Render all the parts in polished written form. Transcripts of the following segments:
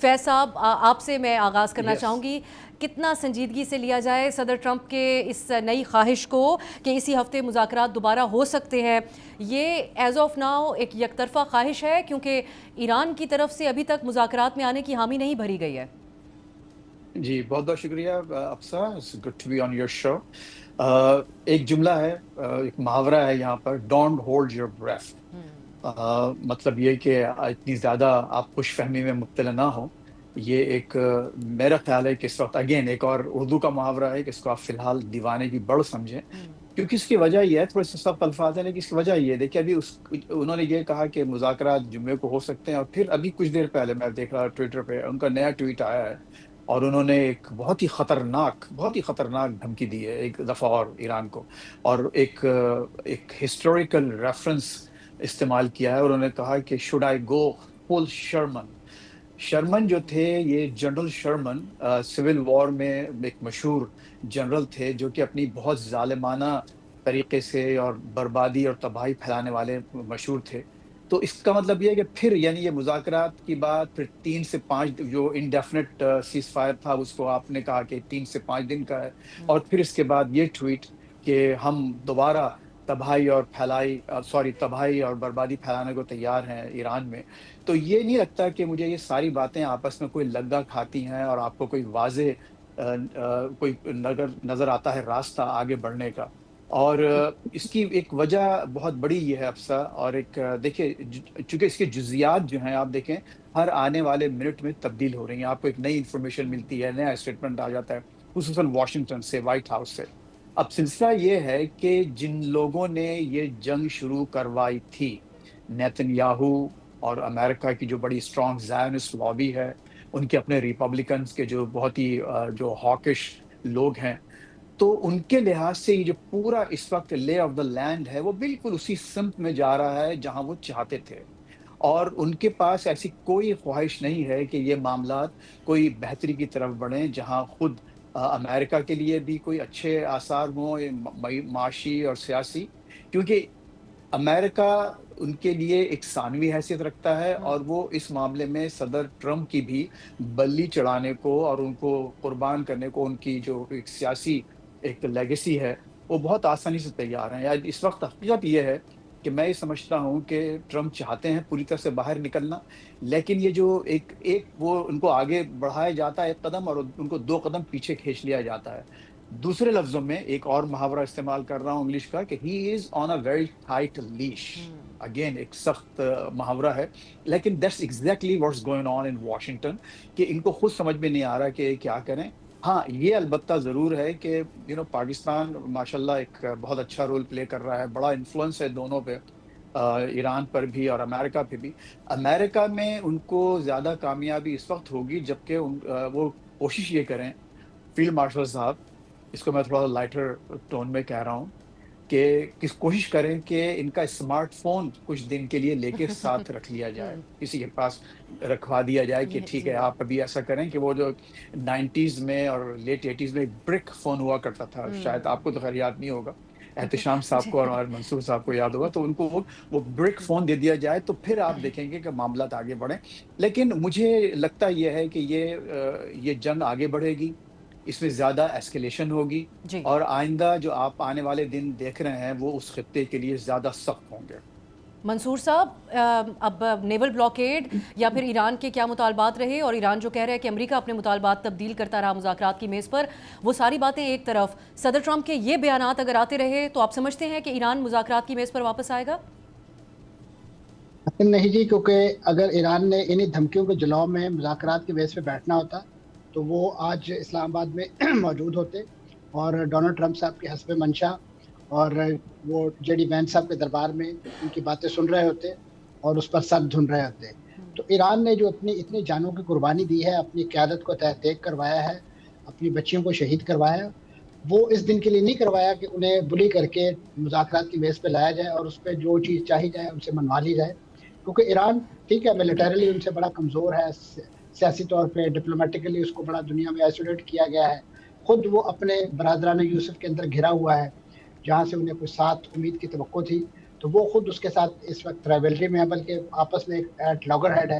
فیض صاحب آپ سے میں آغاز کرنا چاہوں گی، کتنا سنجیدگی سے لیا جائے صدر ٹرمپ کے اس نئی خواہش کو کہ اسی ہفتے مذاکرات دوبارہ ہو سکتے ہیں؟ یہ ایز آف ناؤ ایک یک طرفہ خواہش ہے کیونکہ ایران کی طرف سے ابھی تک مذاکرات میں آنے کی حامی نہیں بھری گئی ہے۔ جی بہت بہت شکریہ Afsa, it's good to be on your show. ایک جملہ ہے، ایک محاورہ ہے یہاں پر، ڈونٹ ہولڈ یور بریتھ۔ مطلب یہ کہ اتنی زیادہ آپ خوش فہمی میں مبتلا نہ ہو۔ یہ ایک میرا خیال ہے کہ اس وقت اگین ایک اور اردو کا محاورہ ہے کہ اس کو آپ فی الحال دیوانے کی بڑھ سمجھیں، کیونکہ اس کی وجہ یہ ہے، تھوڑے سے سخت الفاظ ہیں لیکن اس کی وجہ یہ ہے، دیکھیے ابھی انہوں نے یہ کہا کہ مذاکرات جمعے کو ہو سکتے ہیں، اور پھر ابھی کچھ دیر پہلے میں دیکھ رہا ٹویٹر پہ ان کا نیا ٹویٹ آیا ہے، اور انہوں نے ایک بہت ہی خطرناک دھمکی دی ہے ایک دفعہ اور ایران کو، اور ایک ہسٹوریکل ریفرنس استعمال کیا ہے، اور انہوں نے کہا کہ شوڈ آئی گو فل شرمن جو تھے، یہ جنرل شرمن سول وار میں ایک مشہور جنرل تھے جو کہ اپنی بہت ظالمانہ طریقے سے اور بربادی اور تباہی پھیلانے والے مشہور تھے۔ تو اس کا مطلب یہ ہے کہ پھر یعنی یہ مذاکرات کی بات پھر 3 سے 5 جو انڈیفینٹ سیز فائر تھا اس کو آپ نے کہا کہ 3 سے 5 دن کا ہے، اور پھر اس کے بعد یہ ٹویٹ کہ ہم دوبارہ تباہی اور بربادی پھیلانے کو تیار ہیں ایران میں۔ تو یہ نہیں لگتا کہ مجھے یہ ساری باتیں آپس میں کوئی لگا کھاتی ہیں اور آپ کو کوئی واضح کوئی نظر آتا ہے راستہ آگے بڑھنے کا۔ اور اس کی ایک وجہ بہت بڑی یہ ہے افسا، اور ایک دیکھیں چونکہ اس کے جزیات جو ہیں آپ دیکھیں ہر آنے والے منٹ میں تبدیل ہو رہی ہیں، آپ کو ایک نئی انفارمیشن ملتی ہے، نیا اسٹیٹمنٹ آ جاتا ہے، خصوصاً واشنگٹن سے، وائٹ ہاؤس سے۔ اب سلسلہ یہ ہے کہ جن لوگوں نے یہ جنگ شروع کروائی تھی، نیتن یاہو اور امریکہ کی جو بڑی اسٹرانگ زائنسٹ لابی ہے، ان کے اپنے ریپبلکنز کے جو بہت ہی جو ہاکش لوگ ہیں، تو ان کے لحاظ سے یہ جو پورا اس وقت لے آف دا لینڈ ہے وہ بالکل اسی سمت میں جا رہا ہے جہاں وہ چاہتے تھے، اور ان کے پاس ایسی کوئی خواہش نہیں ہے کہ یہ معاملات کوئی بہتری کی طرف بڑھیں، جہاں خود امریکہ کے لیے بھی کوئی اچھے آثار ہوں معاشی اور سیاسی، کیونکہ امریکہ ان کے لیے ایک ثانوی حیثیت رکھتا ہے، اور وہ اس معاملے میں صدر ٹرمپ کی بھی بلی چڑھانے کو اور ان کو قربان کرنے کو، ان کی جو ایک سیاسی ایک لیگیسی ہے وہ بہت آسانی سے تیار ہیں۔ یا اس وقت حقیقت یہ ہے کہ میں یہ سمجھتا ہوں کہ ٹرمپ چاہتے ہیں پوری طرح سے باہر نکلنا، لیکن یہ جو ایک وہ ان کو آگے بڑھایا جاتا ہے ایک قدم، اور ان کو 2 قدم پیچھے کھینچ لیا جاتا ہے۔ دوسرے لفظوں میں ایک اور محاورہ استعمال کر رہا ہوں انگلش کا کہ he is on a very tight leash, again ایک سخت محاورہ ہے، لیکن that's exactly what's going on in Washington, کہ ان کو خود سمجھ میں نہیں آ رہا کہ کیا کریں۔ ہاں یہ البتہ ضرور ہے کہ پاکستان ماشاءاللہ ایک بہت اچھا رول پلے کر رہا ہے، بڑا انفلوئنس ہے دونوں پہ، ایران پر بھی اور امریکہ پہ بھی۔ امریکہ میں ان کو زیادہ کامیابی اس وقت ہوگی جبکہ وہ کوشش یہ کریں، فیلڈ مارشل صاحب، اس کو میں تھوڑا لائٹر ٹون میں کہہ رہا ہوں، کہ کوشش کریں کہ ان کا اسمارٹ فون کچھ دن کے لیے لے کے ساتھ رکھ لیا جائے، کسی کے پاس رکھوا دیا جائے کہ ٹھیک ہے آپ ابھی ایسا کریں کہ وہ جو 90s میں اور لیٹ 80s میں برک فون ہوا کرتا تھا، شاید آپ کو تو خیر یاد نہیں ہوگا، احتشام صاحب کو اور منصور صاحب کو یاد ہوگا، تو ان کو وہ برک فون دے دیا جائے تو پھر آپ دیکھیں گے کہ معاملات آگے بڑھیں۔ لیکن مجھے لگتا یہ ہے کہ یہ جنگ آگے بڑھے گی، اس میں زیادہ ایسکیلیشن ہوگی، اور آئندہ جو آپ آنے والے دن دیکھ رہے ہیں وہ اس خطے کے لیے زیادہ سخت ہوں گے۔ منصور صاحب، اب نیول بلاکیڈ یا پھر ایران کے کیا مطالبات رہے، اور ایران جو کہہ رہا ہے کہ امریکہ اپنے مطالبات تبدیل کرتا رہا مذاکرات کی میز پر، وہ ساری باتیں ایک طرف، صدر ٹرمپ کے یہ بیانات اگر آتے رہے تو آپ سمجھتے ہیں کہ ایران مذاکرات کی میز پر واپس آئے گا؟ نہیں جی، کیونکہ اگر ایران نے انہی دھمکیوں کے جلاؤ میں مذاکرات کی بیس پہ بیٹھنا ہوتا تو وہ آج اسلام آباد میں موجود ہوتے، اور ڈونلڈ ٹرمپ صاحب کے حسب منشا اور وہ جے ڈی وینس صاحب کے دربار میں ان کی باتیں سن رہے ہوتے اور اس پر سر دھن رہے ہوتے۔ تو ایران نے جو اتنی جانوں کی قربانی دی ہے، اپنی قیادت کو تحریک کروایا ہے، اپنی بچیوں کو شہید کروایا، وہ اس دن کے لیے نہیں کروایا کہ انہیں بلی کر کے مذاکرات کی میز پہ لایا جائے اور اس پہ جو چیز چاہی جائے ان سے منوا لی جائے، کیونکہ ایران ٹھیک ہے ملیٹریلی ان سے بڑا کمزور ہے، سیاسی طور پہ ڈپلومیٹکلی اس کو بڑا دنیا میں آئسولیٹ کیا گیا ہے، خود وہ اپنے برادران یوسف کے اندر گھرا ہوا ہے جہاں سے انہیں کوئی ساتھ امید کی توقع تھی، تو وہ خود اس کے ساتھ اس وقت رائیولری میں ہے، بلکہ آپس میں ایک ایٹ لاگر ہیڈ ہے۔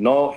9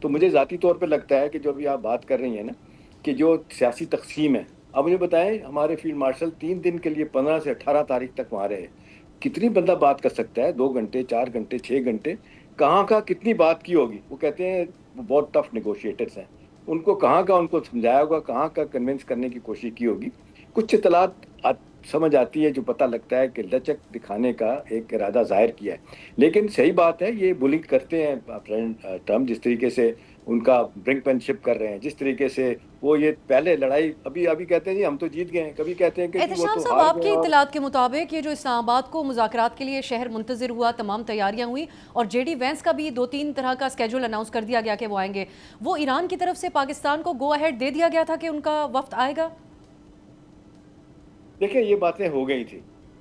تو مجھے ذاتی طور پہ لگتا ہے کہ جو ابھی آپ بات کر رہی ہیں نا کہ جو سیاسی تقسیم ہے، اب مجھے بتائیں ہمارے فیلڈ مارشل 3 دن کے لیے 15 سے 18 تاریخ تک وہاں رہے، کتنی بندہ بات کر سکتا ہے؟ 2 گھنٹے، 4 گھنٹے، 6 گھنٹے، کہاں کا کتنی بات کی ہوگی؟ وہ کہتے ہیں وہ بہت ٹف نیگوشیٹرز ہیں، ان کو کہاں کا ان کو سمجھایا ہوگا، کہاں کا کنونس کرنے کی کوشش کی ہوگی. کچھ اطلاعات سمجھ آتی ہے جو پتہ لگتا ہے کہ لچک دکھانے کا ایک ارادہ ظاہر کیا ہے. لیکن صحیح بات ہے یہ بولنگ کرتے ہیں پریزیڈنٹ ٹرمپ، جس طریقے سے ان کا برنک پین شپ کر رہے ہیں، جس طریقے سے وہ یہ پہلے لڑائی ابھی کہتے ہیں جی ہم تو جیت گئے ہیں، کبھی کہتے ہیں کہ جی وہ احتشام تو صاحب، ہار آپ گئے کی ہیں. اور اطلاعات کے مطابق یہ جو اسلام آباد کو مذاکرات کے لیے شہر منتظر ہوا، تمام تیاریاں ہوئی اور جے ڈی وینس کا بھی 2-3 طرح کا اسکیجول اناؤنس کر دیا گیا کہ وہ آئیں گے، وہ ایران کی طرف سے پاکستان کو گو اہیڈ دے دیا گیا تھا کہ ان کا وفد آئے گا؟ دیکھیں یہ باتیں ہو گئی تھی،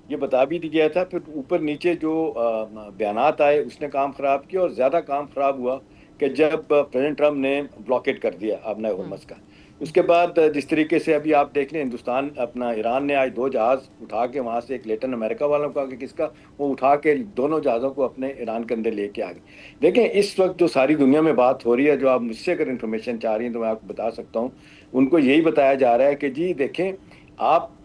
یہ بتا بھی دیا تھا، پھر اوپر نیچے جو بیانات آئے اس نے کام خراب کیا، اور زیادہ کام خراب ہوا کہ جب پریزیڈنٹ ٹرمپ نے بلاکیٹ کر دیا آبنائے ہرمز کا. اس کے بعد جس طریقے سے ابھی آپ دیکھ لیں ہندوستان ایران نے آج 2 جہاز اٹھا کے وہاں سے، ایک لیٹن امریکہ والوں کا کہ کس کا، وہ اٹھا کے دونوں جہازوں کو اپنے ایران کے اندر لے کے آ گئے. دیکھیں اس وقت جو ساری دنیا میں بات ہو رہی ہے، جو آپ مجھ سے اگر انفارمیشن چاہ رہی ہیں تو میں آپ کو بتا سکتا ہوں، ان کو یہی بتایا جا رہا ہے کہ جی دیکھیں آپ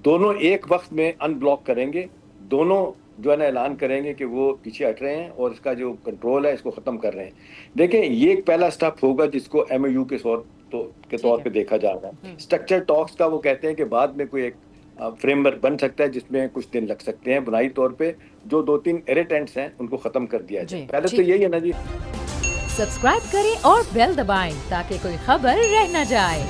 دونوں ایک وقت میں ان بلاک کریں گے، دونوں جو ہے نا اعلان کریں گے کہ وہ پیچھے ہٹ رہے ہیں اور اس کا جو کنٹرول ہے اس کو ختم کر رہے ہیں. دیکھیں یہ ایک پہلا سٹیپ ہوگا جس کو ایم او یو کے طور پہ دیکھا جا رہا ہے. اسٹرکچر ٹاکس کا وہ کہتے ہیں کہ بعد میں کوئی ایک فریم ورک بن سکتا ہے جس میں کچھ دن لگ سکتے ہیں، بنائی طور پہ جو 2-3 ایریٹینٹس ہیں ان کو ختم کر دیا جائے. پہلے تو یہی ہے نا جی. سبسکرائب کریں اور بیل دبائیں تاکہ کوئی خبر رہ نہ جائے.